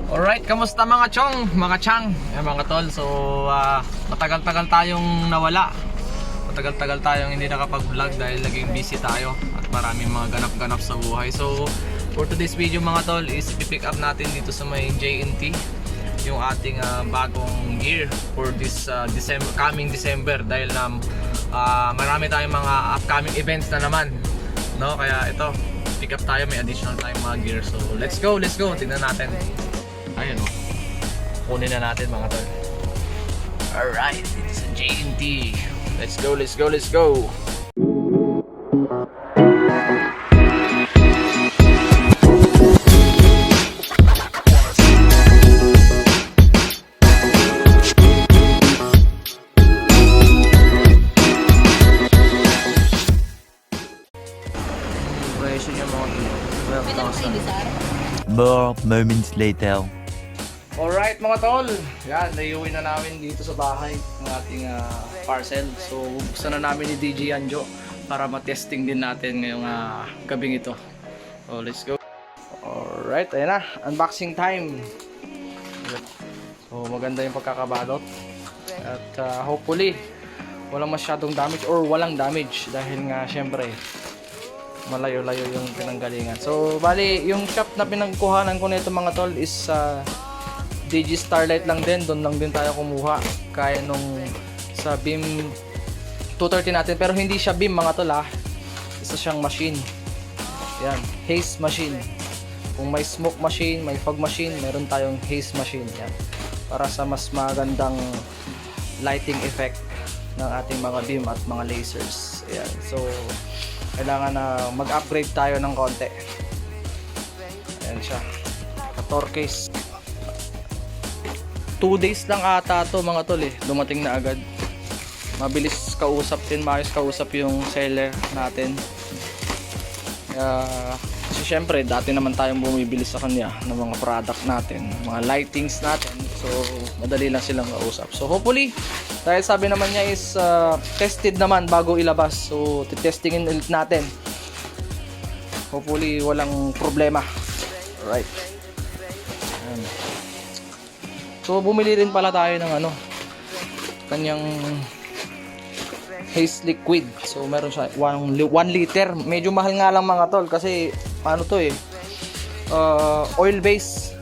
Alright, kamusta mga chong, mga chang, mga tol. So, matagal-tagal tayong nawala. Matagal-tagal tayong hindi nakapag-vlog dahil naging busy tayo at maraming mga ganap-ganap sa buhay. So, for today's video mga tol is pick up natin dito sa may JNT yung ating bagong gear for this coming December dahil marami tayong mga upcoming events na naman, no? Kaya ito, pick up tayo, may additional tayong mga gear. So, let's go, tingnan natin. Ayun o, kunin na natin mga tol. Alright, dito sa JNT. Let's go. Presyo niya mga tol, 12,000. More moments later. Alright mga tol, yan, naiuwi na namin dito sa bahay ng ating parcel. So buksan na namin ni DJ Anjo para matesting din natin ngayong gabing ito. So let's go. Alright, ayan na, unboxing time. So maganda yung pagkakabalot. At hopefully walang masyadong damage or walang damage dahil nga syempre malayo-layo yung pinanggalingan. So bali, yung shop na pinagkuhanan ko nito mga tol is DG Starlight lang din, doon lang din tayo kumuha kaya nung sa beam 230 natin, pero hindi siya beam mga tol isa siyang machine. Yan, haze machine. Kung may smoke machine, may fog machine, meron tayong haze machine. Yan, para sa mas magandang lighting effect ng ating mga beam at mga lasers. Yan, so kailangan na mag-upgrade tayo ng konti. Ayan siya, 14 case. 2 days lang ata to mga tol dumating na agad. Mabilis kausap din, maayos kausap yung seller natin. Kasi syempre dati naman tayong bumibili sa kanya ng mga product natin, mga lightings natin, so madali lang silang kausap. So hopefully, dahil sabi naman niya is tested naman bago ilabas, so titestingin ulit natin. Hopefully walang problema. Alright. So bumili rin pala tayo ng kanyang haze liquid. So meron siya 1 liter. Medyo mahal nga lang mga tol kasi ano to oil base.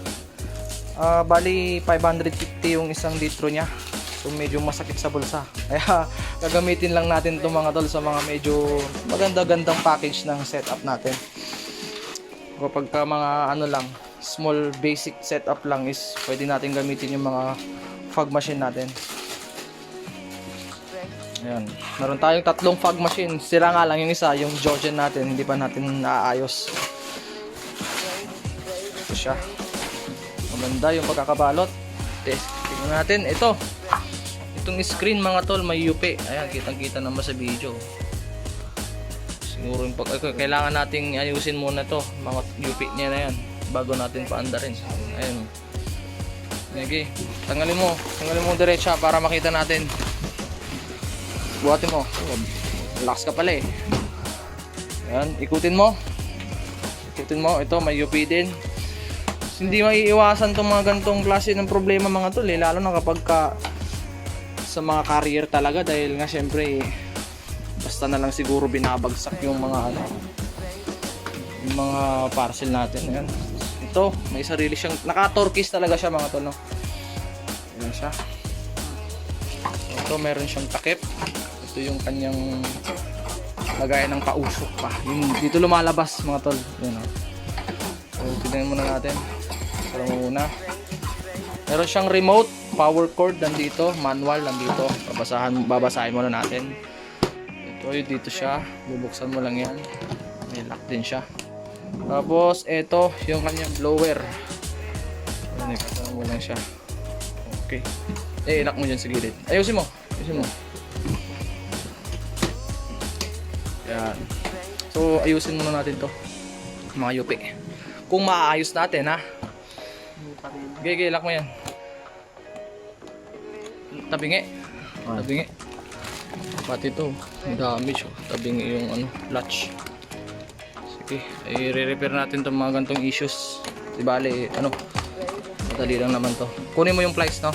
Bali 550 yung isang litro niya. So medyo masakit sa bulsa. Kaya gagamitin lang natin to mga tol sa mga medyo maganda-gandang package ng setup natin. Kapag mga lang, small basic setup lang is pwede natin gamitin yung mga fog machine natin. Ayan, meron tayong 3 fog machine. Sila nga lang yung isa, yung Jogen natin, hindi pa natin naaayos. Ito siya, maganda yung pagkakabalot. Tingnan natin ito, itong screen mga tol, may UP. Ayan, kitang kita naman sa video. Siguro yung kailangan nating ayusin muna to, mga UP niya na yan bago natin paandarin. Ayun. Okay. Tanggalin mo diretsa para makita natin. Buhatin mo. Relax ka pala Ayan, ikutin mo. Ito may UP din. Hindi maiiwasan tong mga gantong klase ng problema mga tol lalo na kapag sa mga carrier talaga, dahil nga syempre basta na lang siguro binabagsak yung mga yung mga parcel natin. Ayan. Ito, may sarili siyang, naka-torquis talaga siya mga tol, no? Ayan siya. Ito, meron siyang takip. Ito yung kanyang lagayan ng pausok pa. Yung dito lumalabas mga tol. Ayan, no? So, tignan muna natin. Parang muna. Meron siyang remote, power cord nandito, manual nandito. Babasahin muna natin. Ito, dito siya. Bubuksan mo lang yan. May lock din siya. Tapos ito yung kanyang blower. Nakita mo lang siya. Okay. Ilak mo dyan sa gilid. Ayusin mo. Yan. So ayusin muna natin to, mga UP. Kung maayos natin ilak mo yan. Tabingi. Pati ito, damage tabingi yung latch. Sige, i-repair natin itong mga gantong issues. Di bale, Madali lang naman to. Kunin mo yung plies, no?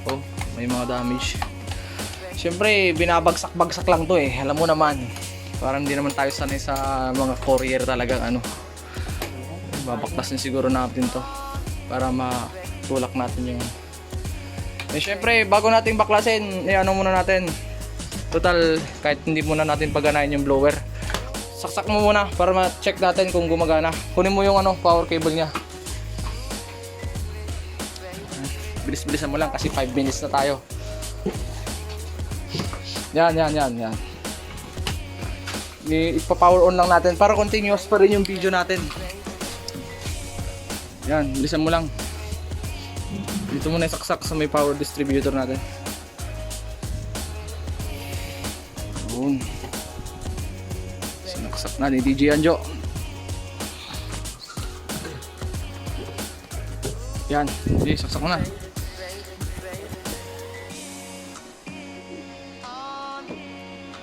Oh, may mga damage. Siyempre, binabagsak-bagsak lang to eh. Alam mo naman. Parang hindi naman tayo sanay sa mga courier talagang ano. Babaktasin siguro natin to para matulak natin yung... Eh, siyempre, bago nating baklasin, ano muna natin. Total, kahit hindi muna natin paganahin yung blower. Saksak mo muna para ma-check natin kung gumagana. Kunin mo yung ano, power cable niya. Bilis-bilisan mo lang kasi 5 minutes na tayo. Yan. Ipa-power on lang natin para continuous pa rin yung video natin. Yan, bilisan mo lang. Dito muna isaksak sa may power distributor natin. Yun. Sinaksak na ni DJ Anjo. Yan, sige, saksak mo na.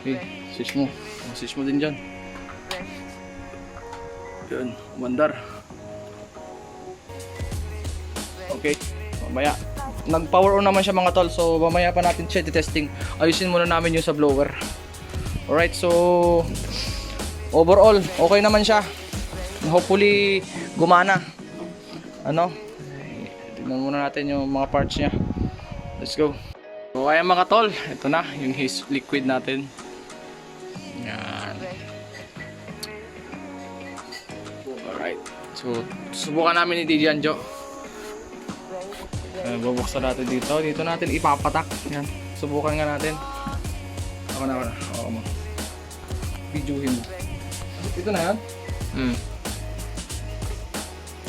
Okay, switch mo. Switch mo din dyan. Yan, umandar. Okay, mamaya. Nag-power on naman siya mga tol. So, mamaya pa natin siya testing. Ayusin muna namin yung sa blower. Alright, so overall, okay naman siya. Hopefully, gumana. Ano? Tignan muna natin yung mga parts niya. Let's go. So, ayan mga tol. Ito na, yung haze liquid natin. Yan. Alright. So, subukan namin ni DJ Anjo. Bubuksan natin dito. Dito natin ipapatak. Yan. Subukan nga natin. Ako na. Oo mo. Videohin mo. Ito na yan?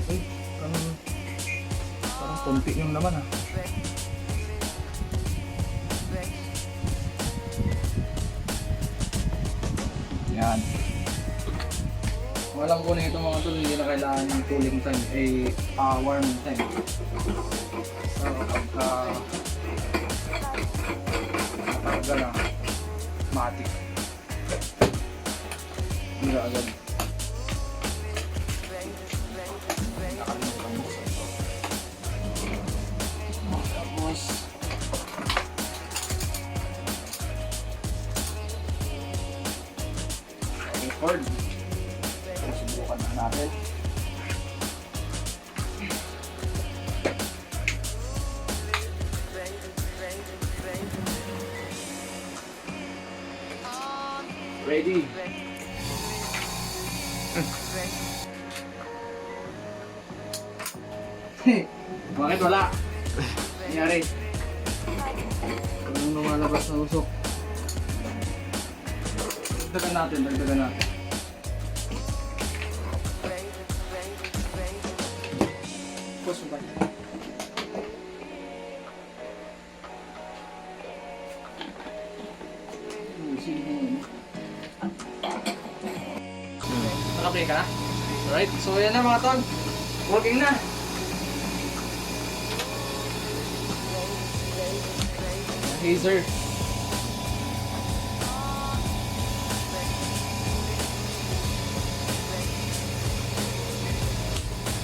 Uy, parang konti yung laman ha. Yan. Kung alam ko na ito mga tol, hindi na kailangan ng cooling time, warming time. So pagka nakarga na, matik. Hindi na agad. Nakalimutan mo sa ito. Tapos record. Subukan na natin. Ready. Bakit wala? Nangyari. Anong lumalabas na usok? Dagdagan natin. Push mo ba? Naka-play ka na? Alright, so yan na mga tol. Working na. Hazer.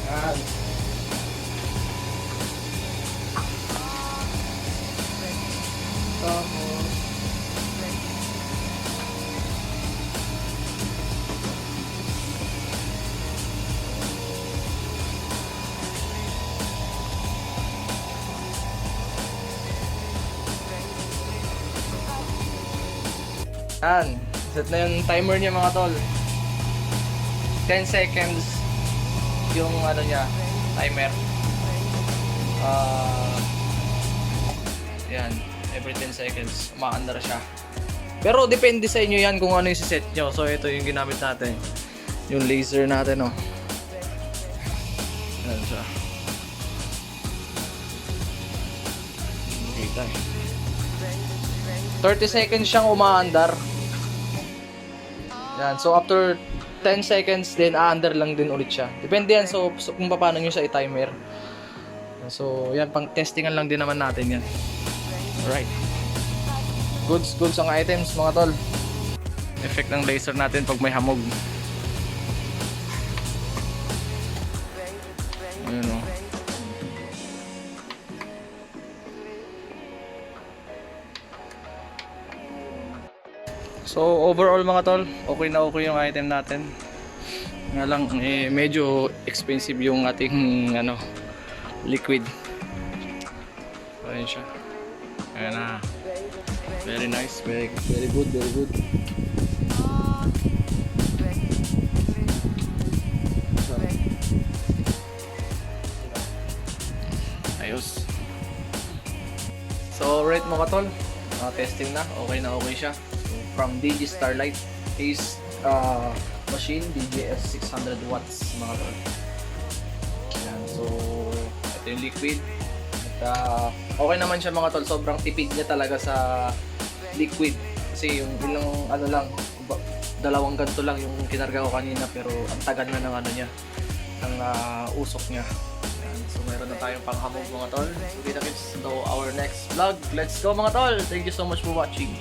Yan. Tapos yan. Set na yung timer niya mga tol. 10 seconds yung ano niya, timer. Yan, every 10 seconds umaandar siya. Pero depende sa inyo yan kung ano yung set nyo. So ito yung ginamit natin, yung laser natin, oh. Yan siya. Okay, tayo. 30 seconds siyang umaandar. Yan, so after 10 seconds din, aandar lang din ulit siya. Depende yan so kung paano nyo siya i-timer. So yan, pang testingan lang din naman natin yan. Alright. Goods ang items mga tol. Effect ng laser natin pag may hamog. Ayun o. So overall mga tol, okay na okay yung item natin. Nga lang medyo expensive yung ating liquid. So ayun siya. Ayan na. Very nice, very good, very good. Ayos. So rate mo ka tol. Testing na, okay siya. So, from DG Starlight is machine DJS 600 watts mga tol. Ayan, so ito yung liquid. At, okay naman siya mga tol, sobrang tipid niya talaga sa liquid. Kasi yung ilang dalawang ganto lang yung kinarga ko kanina, pero ang tagal na ng ng usok niya. Ayan, so meron na tayong panghamog mga tol. So kita-kits to our next vlog. Let's go mga tol! Thank you so much for watching.